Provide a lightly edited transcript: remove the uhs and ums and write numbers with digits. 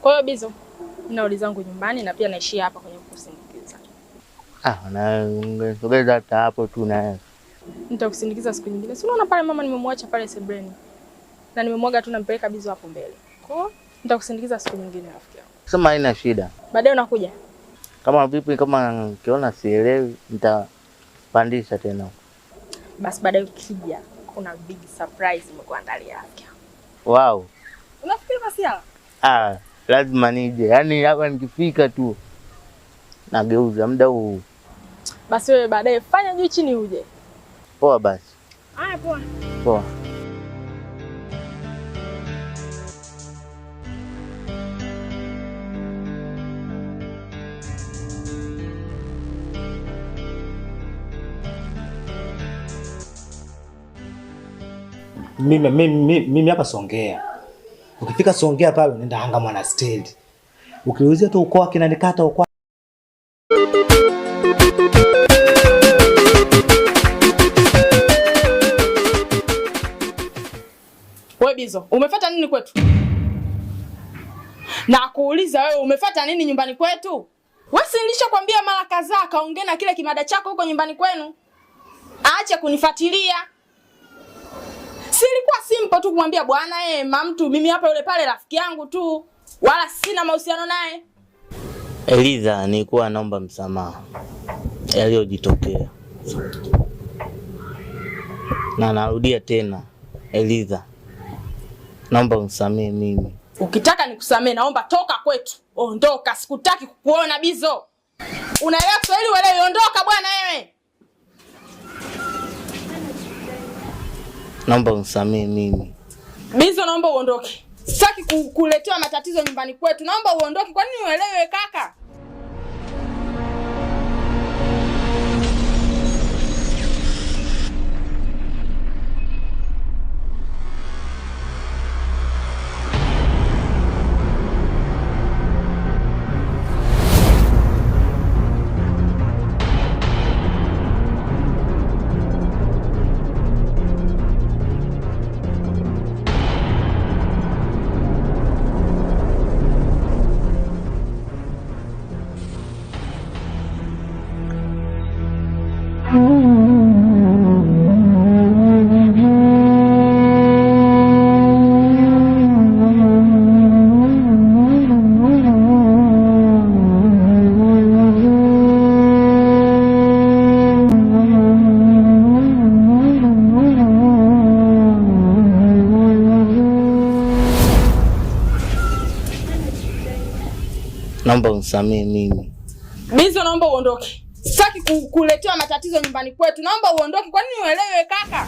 Kwa hiyo Bizo, ninarudi zangu nyumbani na pia naishia hapa kwenye kukusindikiza. Na sogeza hata hapo tu na. Nitakusindikiza siku nyingine. Si unaona pale mama nimemwacha pale sebreni. Na nimemwaga tu nampeleka Bizo hapo mbele. Kwa hiyo nitakusindikiza siku nyingine rafiki yangu. Sema haina shida. Baadaye unakuja. Kama vipi, kama kiona sielewi nitapandisha tena. Basi baadaye ukija kuna big surprise nimekuandalia rafiki yangu. Wow. Unafikiri Masiala? Lazima nije. Yaani hapa nikifika tu nageuza muda huu. Basi wewe baadaye fanya juu chini uje. Poa basi. Haya poa. Poa. Mimi hapa Songea. Ukifika Songea pale nenda Hanga Monasteri. Ukiulizia tu uko wake na nikata uko. Wewe Bizo, umefuata nini kwetu? Na kuuliza wewe umefuata nini nyumbani kwetu? Wewe si nilishakwambia mara kadhaa kaongea na kile kimada chako huko nyumbani kwenu. Aache kunifuatilia. Si ilikuwa simple tu kumwambia bwana mamtu mimi hapa yule pale rafiki yangu tu. Wala sina mahusiano naye. Eliza, nilikuwa naomba msamaha yaliyojitokea. Na narudia tena, Eliza, naomba unisamehe mimi. Ukitaka nikusamehe naomba toka kwetu. Ondoka, sikutaki kukuona Bizo. Unaelewa Kiswahili wewe? Ondoka bwana wewe. Naomba unisamehe mimi. Bizo, naomba uondoke. Sitaki kukuletea matatizo nyumbani kwetu. Naomba uondoke. Kwa nini uelewe kaka? Naomba unisamehe mimi. Bizo, naomba uondoke. Sitaki kukuletea matatizo nyumbani kwetu. Naomba uondoke. Kwa nini uelewe kaka?